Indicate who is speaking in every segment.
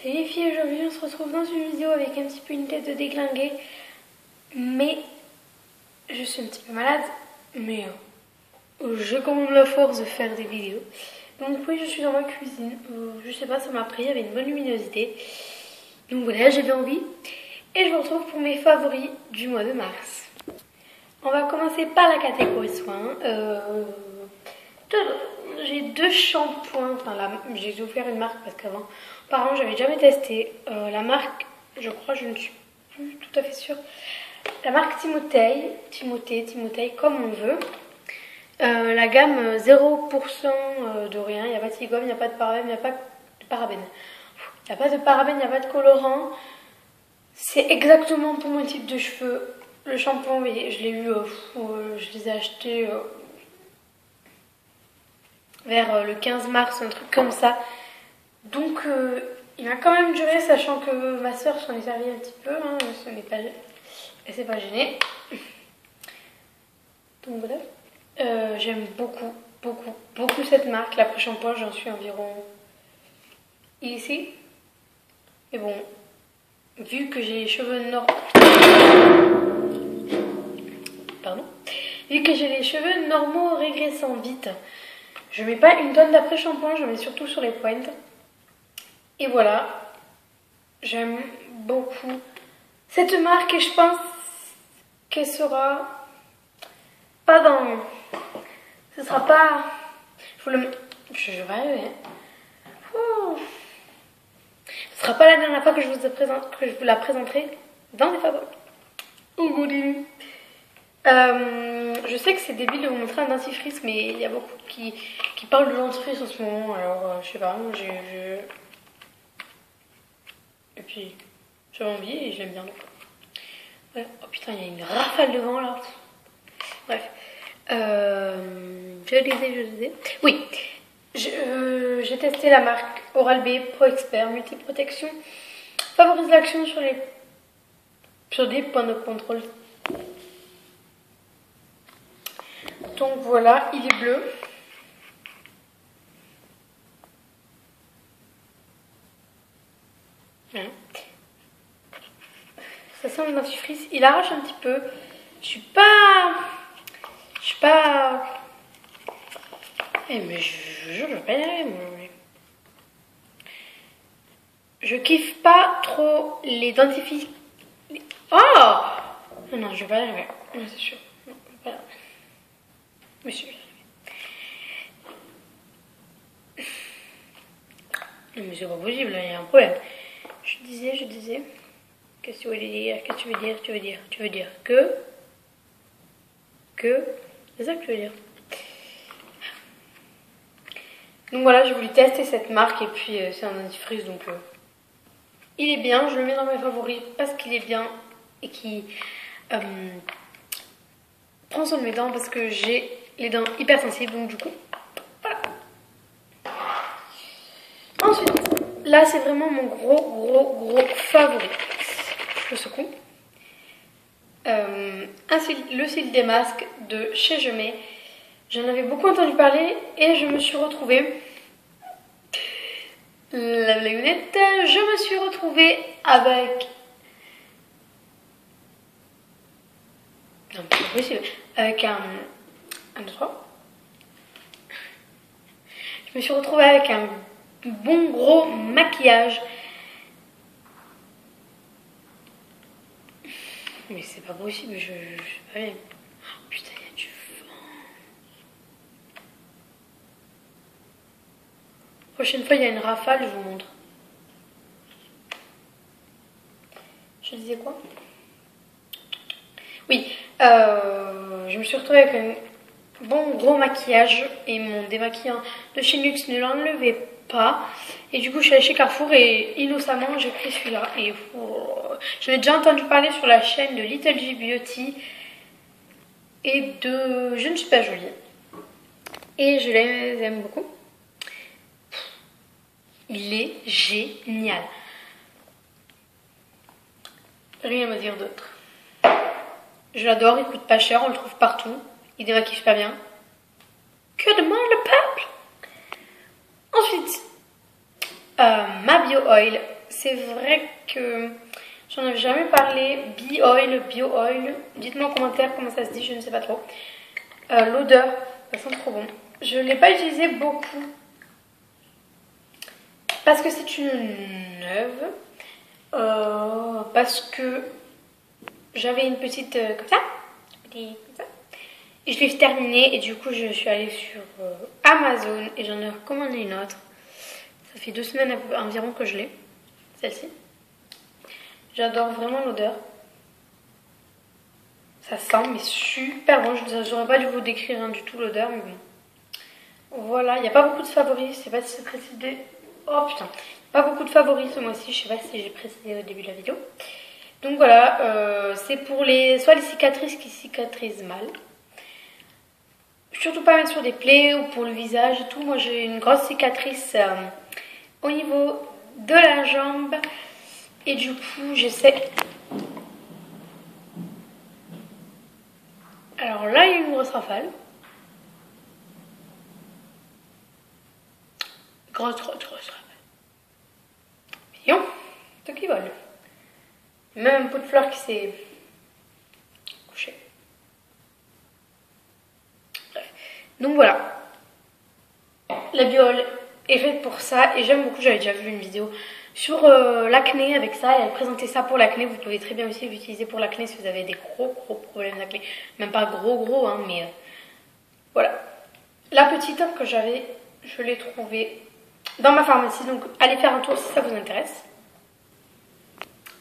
Speaker 1: Salut les filles, aujourd'hui on se retrouve dans une vidéo avec un petit peu une tête de déglinguée. Mais je suis un petit peu malade, mais j'ai quand même la force de faire des vidéos. Donc oui, je suis dans ma cuisine, je sais pas, ça m'a pris, il y avait une bonne luminosité. Donc voilà, j'avais envie. Et je vous retrouve pour mes favoris du mois de mars. On va commencer par la catégorie soins. J'ai deux shampoings, enfin j'ai offert une marque parce qu'avant, apparemment j'avais jamais testé. La marque, je crois, je ne suis plus tout à fait sûre. La marque Timothée, comme on veut. La gamme 0% de rien, il n'y a pas de sigum, il n'y a pas de parabène, il n'y a pas de parabène. Il n'y a pas de parabène, il n'y a pas de colorant. C'est exactement pour mon type de cheveux. Le shampoing, je l'ai eu, je les ai achetés vers le 15 mars, un truc comme ça. Donc il m'a quand même duré, sachant que ma soeur s'en est servie un petit peu, hein, elle s'est pas gênée. Donc voilà. J'aime beaucoup cette marque. L'après-shampoing, j'en suis environ ici. Mais bon, vu que j'ai les cheveux Vu que j'ai les cheveux normaux régressant vite, je mets pas une tonne d'après-shampoing, je mets surtout sur les pointes. Et voilà, j'aime beaucoup cette marque et je pense qu'elle sera pas dans... Ce sera pas... Je vais arriver. Ce sera pas la dernière fois que je vous la présenterai dans les favoris. Je sais que c'est débile de vous montrer un dentifrice, mais il y a beaucoup qui parlent de dentifrice en ce moment, alors je sais pas, et puis j'avais envie et je l'aime bien donc. Ouais. Oh putain, il y a une rafale de vent là. Bref. Je disais. Oui. J'ai testé la marque Oral-B Pro Expert Multiprotection. Favorise l'action sur des points de contrôle. Donc voilà, il est bleu. Voilà. Ça sent le dentifrice. Il arrache un petit peu. Je suis pas... mais je veux pas y aller, moi. Je kiffe pas trop les dentifrices. Oh non, je vais pas y arriver. Non, c'est sûr. Non, pas là. Monsieur. Non, mais c'est pas possible, il y a un problème. Je disais. Qu'est-ce que tu veux dire? Qu'est-ce que tu veux dire? Tu veux dire que. C'est ça que tu veux dire. Donc voilà, j'ai voulu tester cette marque et puis c'est un dentifrice donc il est bien. Je le mets dans mes favoris parce qu'il est bien et qui prend soin de mes dents parce que j'ai les dents hyper sensibles donc du coup voilà. Ensuite, là c'est vraiment mon gros favori. Je secoue. Le cil des masques de chez Je Mets. J'en avais beaucoup entendu parler et je me suis retrouvée. La blagounette, je me suis retrouvée avec. Non, c'est pas possible. Avec un. 1, 2, 3. Je me suis retrouvée avec un bon gros maquillage. Mais c'est pas possible, je sais pas bien. Oh, putain, il y a du vent. Prochaine fois, il y a une rafale, je vous montre. Je disais quoi? Oui, je me suis retrouvée avec un bon gros maquillage et mon démaquillant de chez Nuxe ne l'enlevait pas. Et du coup, je suis allée chez Carrefour et innocemment, j'ai pris celui-là. Et j'en ai déjà entendu parler sur la chaîne de Little G Beauty et de Je ne suis pas jolie. Et je les aime beaucoup. Il est génial. Rien à me dire d'autre. Je l'adore, il coûte pas cher, on le trouve partout. Il démaquille super bien. Que demande le peuple? Ensuite, ma Bio Oil c'est vrai que j'en avais jamais parlé. Bee-Oil, Bio-Oil. Dites-moi en commentaire comment ça se dit, je ne sais pas trop. L'odeur, ça sent trop bon. Je ne l'ai pas utilisé beaucoup parce que c'est une neuve. Parce que j'avais une petite comme ça. Et je l'ai terminée et du coup je suis allée sur Amazon et j'en ai recommandé une autre. Ça fait 2 semaines environ que je l'ai, celle-ci. J'adore vraiment l'odeur. Ça sent mais super bon. Je n'aurais pas dû vous décrire du tout l'odeur, mais bon. Voilà, il n'y a pas beaucoup de favoris. Je sais pas si c'est précisé. Oh putain, pas beaucoup de favoris ce mois-ci. Je sais pas si j'ai précisé au début de la vidéo. Donc voilà, c'est pour soit les cicatrices qui cicatrisent mal. Surtout pas mettre sur des plaies ou pour le visage et tout. Moi j'ai une grosse cicatrice au niveau de la jambe. Et du coup j'essaie... Alors là il y a une grosse rafale. Grosse rafale. Mignon, tout qui vole. Même un pot de fleurs qui s'est couché. Bref. Donc voilà. La Bio-Oil est faite pour ça et j'aime beaucoup. J'avais déjà vu une vidéo sur l'acné avec ça. Elle présentait ça pour l'acné. Vous pouvez très bien aussi l'utiliser pour l'acné si vous avez des gros problèmes d'acné. Même pas gros hein, mais voilà. La petite que j'avais, je l'ai trouvée dans ma pharmacie. Donc allez faire un tour si ça vous intéresse.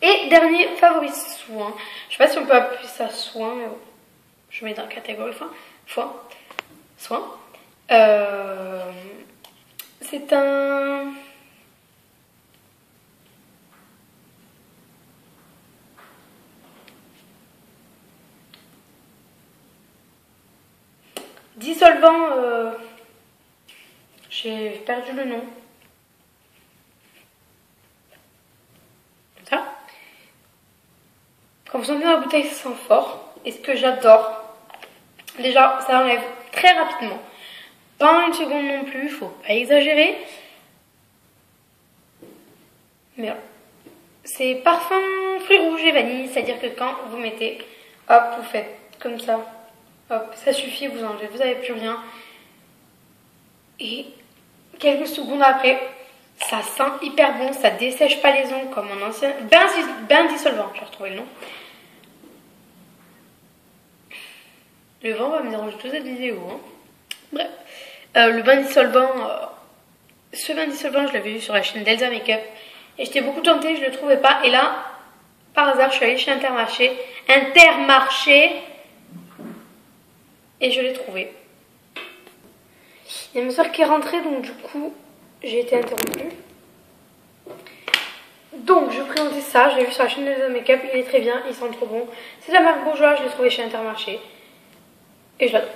Speaker 1: Et dernier favori soin. Je sais pas si on peut appeler ça soin, mais bon, je mets dans la catégorie soin. C'est un... dissolvant, j'ai perdu le nom. Ça. Quand vous sentez dans la bouteille, ça sent fort. Et ce que j'adore, déjà, ça enlève très rapidement. Pas en une seconde non plus, faut pas exagérer. Mais voilà. C'est parfum fruits rouges et vanille, c'est-à-dire que quand vous mettez, hop, vous faites comme ça. Hop, ça suffit, vous enlevez, vous n'avez plus rien. Et quelques secondes après, ça sent hyper bon, ça dessèche pas les ongles comme mon ancien... Bain dissolvant, j'ai retrouvé le nom. Le vent va me déranger toute cette vidéo. Hein. Bref, le bain dissolvant, ce bain dissolvant, je l'avais vu sur la chaîne d'Elsa Makeup. Et j'étais beaucoup tentée, je ne le trouvais pas. Et là, par hasard, je suis allée chez Intermarché. Et je l'ai trouvé. Il y a ma soeur qui est rentrée, donc du coup, j'ai été interrompue. Donc, je vais présenter ça. Je l'ai vu sur la chaîne d'Elsa Makeup. Il est très bien, il sent trop bon. C'est de la marque Bourjois, je l'ai trouvé chez Intermarché. Et je l'adore.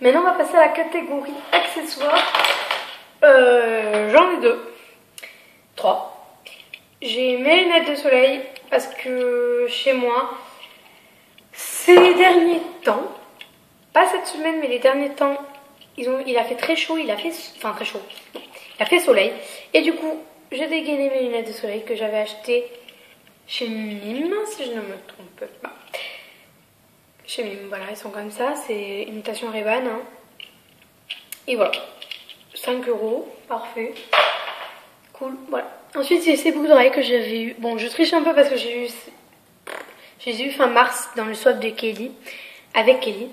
Speaker 1: Maintenant, on va passer à la catégorie accessoires. J'en ai 3. J'ai mes lunettes de soleil parce que chez moi, ces derniers temps, pas cette semaine, mais les derniers temps, il a fait très chaud, il a fait soleil. Et du coup, j'ai dégainé mes lunettes de soleil que j'avais achetées chez Mime, si je ne me trompe pas. Chez Mime, voilà, elles sont comme ça, c'est imitation Ray-Ban. Hein. Et voilà, 5 €, parfait. Cool, voilà. Ensuite, c'est ces boucles d'oreilles que j'avais eu. Bon, je triche un peu parce que j'ai eu fin mars dans le swap de Kelly, avec Kelly.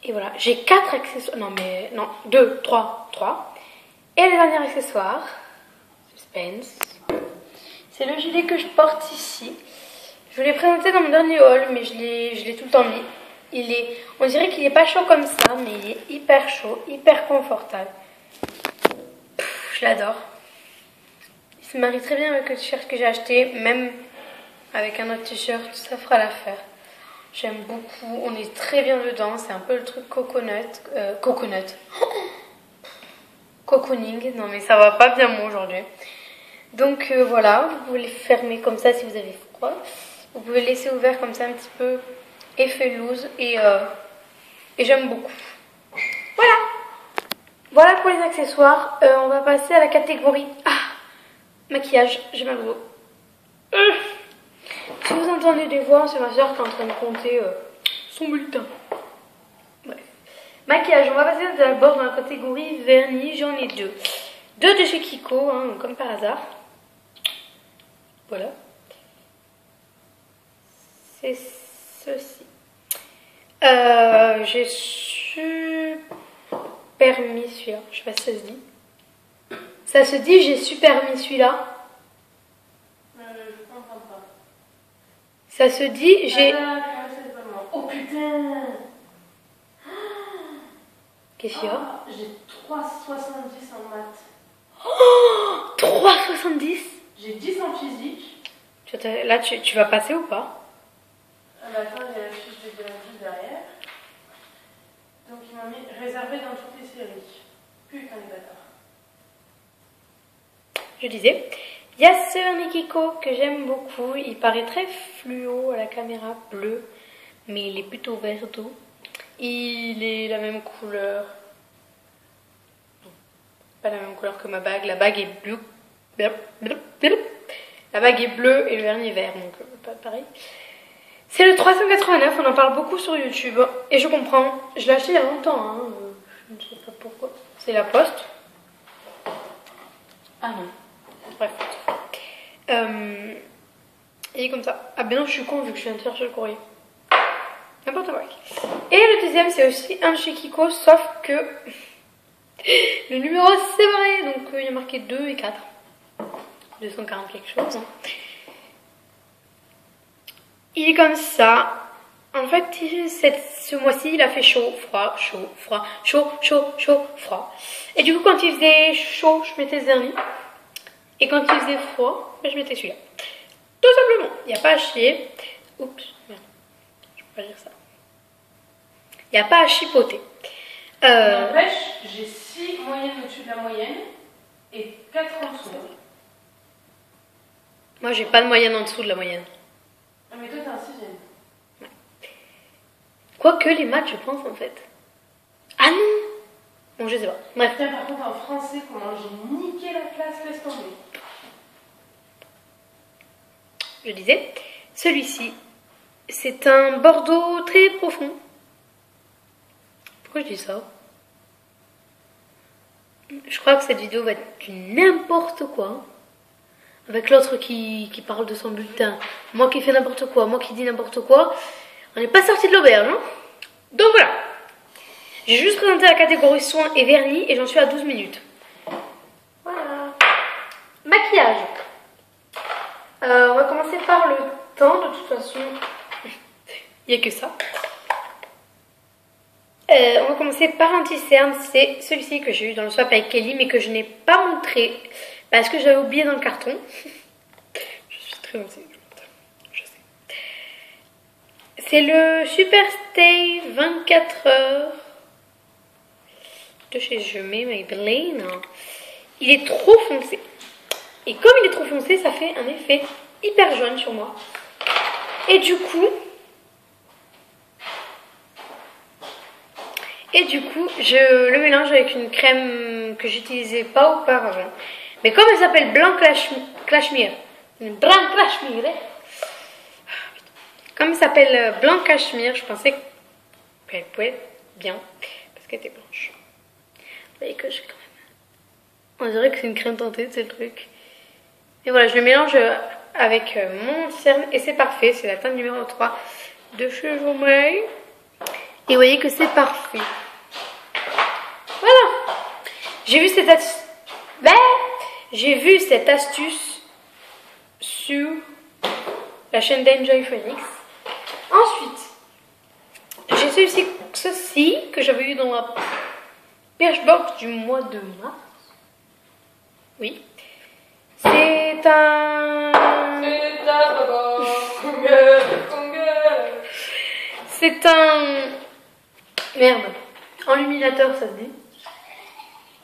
Speaker 1: Et voilà, j'ai 4 accessoires. Non, 2, 3. Et le dernier accessoire, suspense, c'est le gilet que je porte ici. Je vous l'ai présenté dans mon dernier haul, mais je l'ai tout le temps mis. On dirait qu'il n'est pas chaud comme ça, mais il est hyper chaud, hyper confortable. Je l'adore. Il se marie très bien avec le t-shirt que j'ai acheté, même avec un autre t-shirt, ça fera l'affaire. J'aime beaucoup, on est très bien dedans, c'est un peu le truc cocooning, non mais ça va pas bien moi aujourd'hui. Donc voilà, vous pouvez les fermer comme ça si vous avez froid. Vous pouvez le laisser ouvert comme ça un petit peu, effet loose et j'aime beaucoup. Voilà pour les accessoires. On va passer à la catégorie Maquillage, j'ai mal au dos. Si vous entendez des voix, c'est ma soeur qui est en train de compter son bulletin. Bref. Maquillage, on va passer d'abord dans la catégorie vernis, j'en ai deux. Deux de chez Kiko, hein, comme par hasard. Voilà. C'est ceci. J'ai super mis celui-là. Je sais pas si ça se dit. Ça se dit, j'ai super mis celui-là.
Speaker 2: Je comprends pas.
Speaker 1: Ça se dit, j'ai...
Speaker 2: Oh putain!
Speaker 1: Qu'est-ce qu'il y a?
Speaker 2: J'ai 3,70 en maths.
Speaker 1: Oh, 3,70.
Speaker 2: J'ai 10 en physique.
Speaker 1: Là, tu vas passer ou pas?
Speaker 2: Ah bah attends, il y a la fiche de biologie juste derrière. Donc il m'a mis réservé dans toutes les séries. Putain les bâtards.
Speaker 1: Je disais, il y a ce Nikiko que j'aime beaucoup. Il paraît très fluo à la caméra, bleu, mais il est plutôt vert d'eau. Il est la même couleur. Non, pas la même couleur que ma bague. La bague est bleue. La bague est bleue et le vernis est vert, donc pas pareil. C'est le 389, on en parle beaucoup sur YouTube. Et je comprends, je l'ai acheté il y a longtemps, hein. Je ne sais pas pourquoi. C'est la poste. Ah non. Bref. Il est comme ça. Ah ben non, je suis con vu que je viens de chercher le courrier. N'importe quoi. Et le deuxième, c'est aussi un chez Kiko, sauf que le numéro est séparé. Donc il y a marqué 2 et 4. 240 quelque chose. Hein. Il est comme ça. En fait, ce mois-ci, il a fait chaud, froid, chaud, froid, chaud, chaud, chaud, froid. Et du coup, quand il faisait chaud, je mettais ce dernier. Et quand il faisait froid, ben, je mettais celui-là. Tout simplement. Il n'y a pas à chier. Oups, merde. Je peux pas dire ça. Il n'y a pas à chipoter.
Speaker 2: N'empêche, j'ai 6 moyennes au-dessus de la moyenne et 4 en dessous.
Speaker 1: Moi, j'ai pas de moyenne en dessous de la moyenne.
Speaker 2: Ah, mais toi, t'es un 6e.
Speaker 1: Ouais. Quoique les maths, je pense, en fait. Ah non! Bon, je sais pas. Bref.
Speaker 2: Tiens, par contre, en français, comment j'ai niqué la classe, laisse tomber.
Speaker 1: Je disais, celui-ci, c'est un bordeaux très profond. Pourquoi je dis ça? Je crois que cette vidéo va être du n'importe quoi. Avec l'autre qui parle de son bulletin. Moi qui fais n'importe quoi, moi qui dis n'importe quoi. On n'est pas sorti de l'auberge, hein. Donc voilà. J'ai juste présenté la catégorie soins et vernis et j'en suis à 12 minutes. Voilà. Maquillage. On va commencer par le teint, de toute façon. Il n'y a que ça. On va commencer par anti-cerne. C'est celui-ci que j'ai eu dans le swap avec Kelly, mais que je n'ai pas montré parce que j'avais oublié dans le carton. Je suis très gentille. Je sais. C'est le Super Stay 24 heures de chez Je mets Maybelline. Il est trop foncé. Et comme il est trop foncé, ça fait un effet hyper jaune sur moi. Et du coup, je le mélange avec une crème que j'utilisais pas auparavant. Mais comme elle s'appelle Blanc Cashmere, comme elle s'appelle Blanc Cashmere, je pensais qu'elle pouvait être bien parce qu'elle était blanche. Vous voyez que j'ai quand même... On dirait que c'est une crème teintée, c'est le truc. Et voilà, je le mélange avec mon cerne et c'est parfait. C'est la teinte numéro 3 de chez Jomei. Et vous voyez que c'est parfait. Voilà. J'ai vu cette astuce sur la chaîne d'Enjoy Phoenix. Ensuite, j'ai ceci que j'avais eu dans la Birchbox du mois de mars. Oui. C'est un... C'est un... Merde. Enluminateur, ça se dit.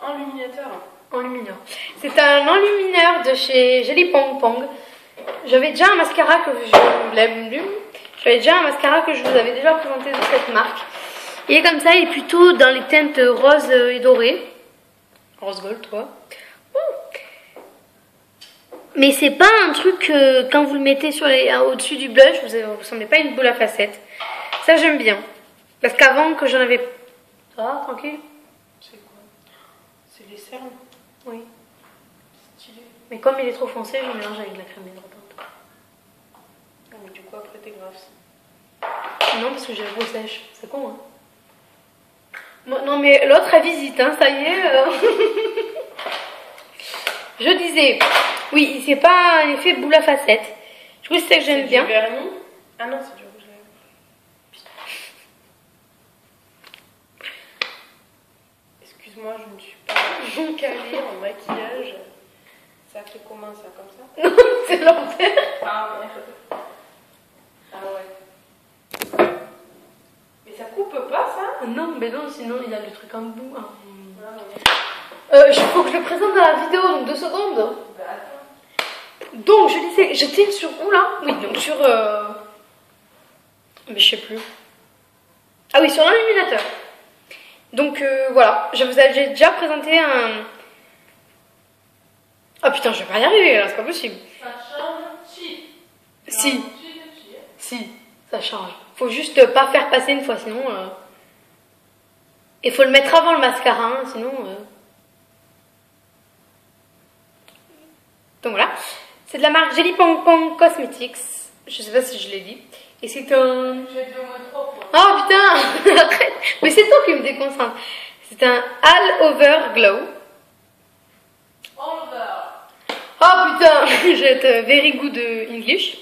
Speaker 2: Enluminateur.
Speaker 1: Enlumineur. C'est un enlumineur de chez Jelly Pong Pong. J'avais déjà un mascara que je vous avais déjà présenté de cette marque. Il est comme ça, il est plutôt dans les teintes rose et dorées. Rose gold, toi. Mais c'est pas un truc que quand vous le mettez sur au-dessus du blush, vous ressemblez pas à une boule à facettes. Ça j'aime bien. Parce qu'avant que j'en avais... Ah, tranquille.
Speaker 2: C'est quoi? C'est les cernes?
Speaker 1: Oui.
Speaker 2: Stylé.
Speaker 1: Mais comme il est trop foncé, je mélange avec de la crème hydratante.
Speaker 2: Ah, mais du coup après t'es grave.
Speaker 1: Non, parce que j'ai la peau sèche. C'est con, hein. Non, mais l'autre a visite, hein, ça y est. Je disais, oui, c'est pas un effet boule à facettes. Du coup, c'est ça que j'aime bien.
Speaker 2: C'est du vernis? Ah non, c'est du rouge à lèvres. Excuse-moi, je ne suis pas calée en maquillage. Ça fait comment ça, comme ça?
Speaker 1: C'est l'enfer.
Speaker 2: Ah merde. Ah ouais. Mais ça coupe pas ça?
Speaker 1: Non, mais non, sinon il y a le truc en bout. Hein.
Speaker 2: Ah ouais.
Speaker 1: Il faut que je le présente dans la vidéo, donc 2 secondes.
Speaker 2: Bah attends.
Speaker 1: Donc, je disais, j'étais sur où là? Oui, donc sur... Mais je sais plus. Ah oui, sur l'illuminateur. Donc voilà, je vous ai déjà présenté un... Oh putain, je vais pas y arriver là, c'est pas possible.
Speaker 2: Ça change chi.
Speaker 1: Si, si, ça change. Faut juste pas faire passer une fois, sinon... Il faut le mettre avant le mascara, hein, sinon... Donc voilà. C'est de la marque Jelly Pong Pong Cosmetics. Je sais pas si je l'ai dit. Et c'est un...
Speaker 2: J'ai dit au moins 3 fois.
Speaker 1: Oh putain. Arrête. Mais c'est toi qui me déconcentre. C'est un All Over Glow.
Speaker 2: Over.
Speaker 1: Oh putain. J'ai very good English.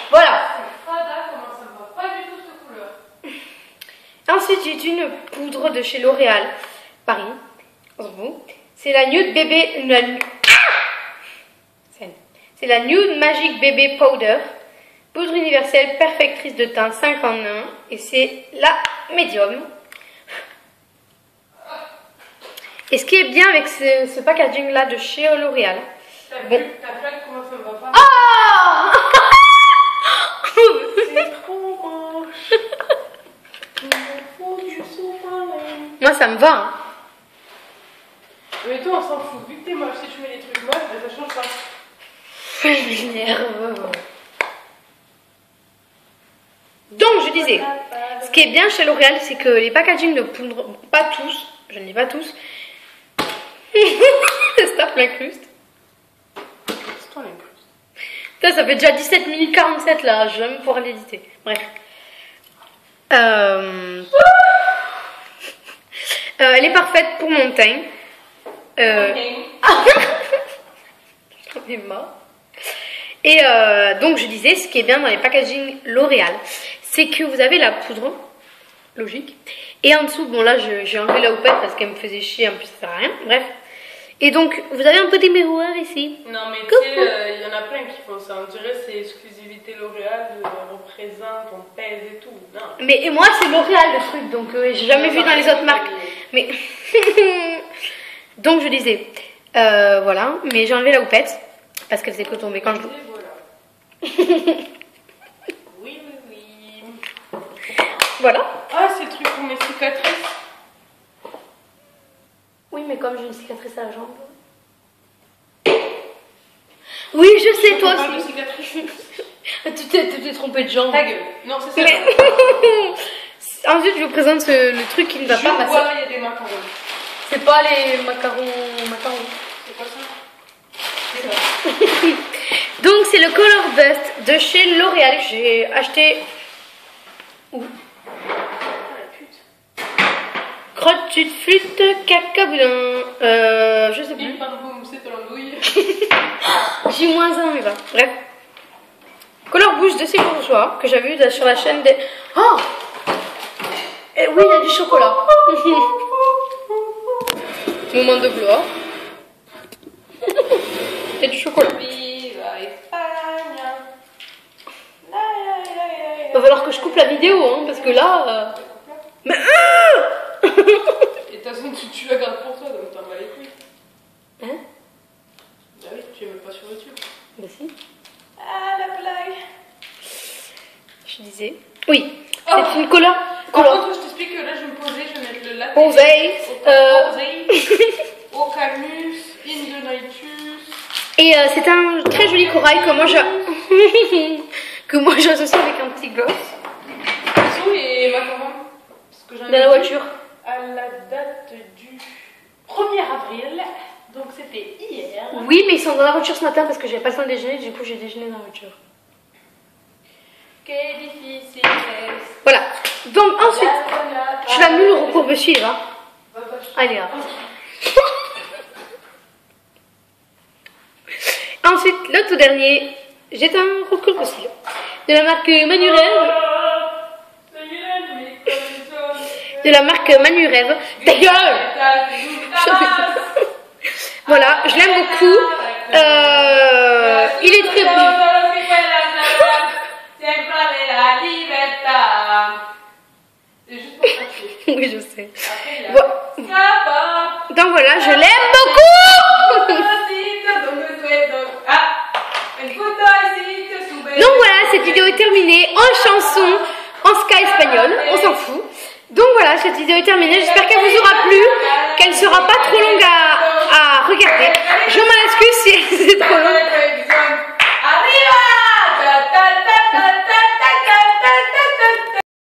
Speaker 1: Voilà.
Speaker 2: Fada, comment ça va pas du tout cette couleur.
Speaker 1: Ensuite, j'ai une poudre de chez L'Oréal Paris. C'est la Nude Bébé... C'est la Nude Magic Baby Powder. Poudre universelle perfectrice de teint 5 en 1. Et c'est la médium. Et ce qui est bien avec ce packaging là de chez L'Oréal.
Speaker 2: T'as
Speaker 1: Bon.
Speaker 2: vu comment ça me va pas?
Speaker 1: Ah
Speaker 2: C'est trop moche. Il me faut du sopalin.
Speaker 1: Moi ça me va. Hein.
Speaker 2: Mais toi on s'en fout. Vu que t'es moche, si tu mets des trucs moches, ben, ça change pas.
Speaker 1: Je m'énerve. Donc je disais, ce qui est bien chez L'Oréal, c'est que les packagings de poudre, pas tous, je ne dis pas tous, Stop l'incruste.
Speaker 2: C'est toi l'incruste.
Speaker 1: Putain, ça fait déjà 17 minutes 47 là, je vais même pouvoir l'éditer. Bref. Elle est parfaite pour mon teint. J'en ai marre. Et donc je disais, ce qui est bien dans les packaging L'Oréal, c'est que vous avez la poudre, logique, et en dessous, bon là j'ai enlevé la houppette parce qu'elle me faisait chier, en plus ça sert à rien, bref. Et donc vous avez un petit miroir ici.
Speaker 2: Non mais tu sais, il y en a plein qui font ça, on dirait c'est exclusivité L'Oréal, représente, on pèse et tout. Non.
Speaker 1: Mais et moi c'est L'Oréal le truc, donc j'ai jamais vu dans les autres marques. Mais donc je disais, voilà, mais j'ai enlevé la houppette parce qu'elle faisait que tomber quand je...
Speaker 2: Oui, oui, oui.
Speaker 1: Voilà.
Speaker 2: Ah, c'est le truc pour mes cicatrices.
Speaker 1: Oui, mais comme j'ai une cicatrice à la jambe. Oui, je sais, toi
Speaker 2: parle de
Speaker 1: aussi.
Speaker 2: cicatrices.
Speaker 1: Tu t'es trompé de jambe.
Speaker 2: Ta gueule. Non, c'est ça.
Speaker 1: Mais... Ensuite, je vous présente le truc qui ne va pas passer.
Speaker 2: Vois, il y a des macarons.
Speaker 1: C'est pas les macarons.
Speaker 2: C'est quoi ça?
Speaker 1: Donc, c'est le Color Bust de chez L'Oréal. J'ai acheté. Où? Crotte, tu flûte, caca boudin. Je sais plus.
Speaker 2: C'est l'andouille.
Speaker 1: J-1, mais va. Bref. Color Bouche de ces bourgeois que j'avais vu sur la chaîne des. Oh! Et oui, il y a du chocolat. Moment de gloire. Il y a du chocolat.
Speaker 2: Viva España.
Speaker 1: Il va falloir que je coupe la vidéo, hein, parce que là. Mais.
Speaker 2: Et de toute façon, tu la gardes pour toi, donc t'en vas les couilles.
Speaker 1: Hein?
Speaker 2: Bah oui, tu es même pas sur YouTube.
Speaker 1: Bah si.
Speaker 2: Ah, la blague.
Speaker 1: Je disais. Oui.
Speaker 2: Oh.
Speaker 1: C'est une couleur.
Speaker 2: Par contre, je t'explique que là, je vais me poser, je vais mettre le latte.
Speaker 1: Posé.
Speaker 2: Ocarmus, Indonitus.
Speaker 1: Et c'est un très joli corail que moi que moi j'associe avec un petit gloss.
Speaker 2: Où les macarons?
Speaker 1: Dans la voiture.
Speaker 2: À la date du 1er avril, donc c'était hier.
Speaker 1: Oui, mais ils sont dans la voiture ce matin parce que j'avais pas le temps de déjeuner, du coup j'ai déjeuné dans la voiture.
Speaker 2: Quel difficile.
Speaker 1: Voilà. Donc ensuite, je l'annule le recours me suivre. Hein. Allez, là. Ensuite, le tout dernier, j'ai un recours possible de la marque Manurève. De la marque Manurève. Ta gueule! Voilà, je l'aime beaucoup. Il est très bon. Oui, je sais. Donc voilà, je l'aime beaucoup. Donc voilà, cette vidéo est terminée en chanson, en ska espagnol, on s'en fout. Donc voilà, cette vidéo est terminée, j'espère qu'elle vous aura plu.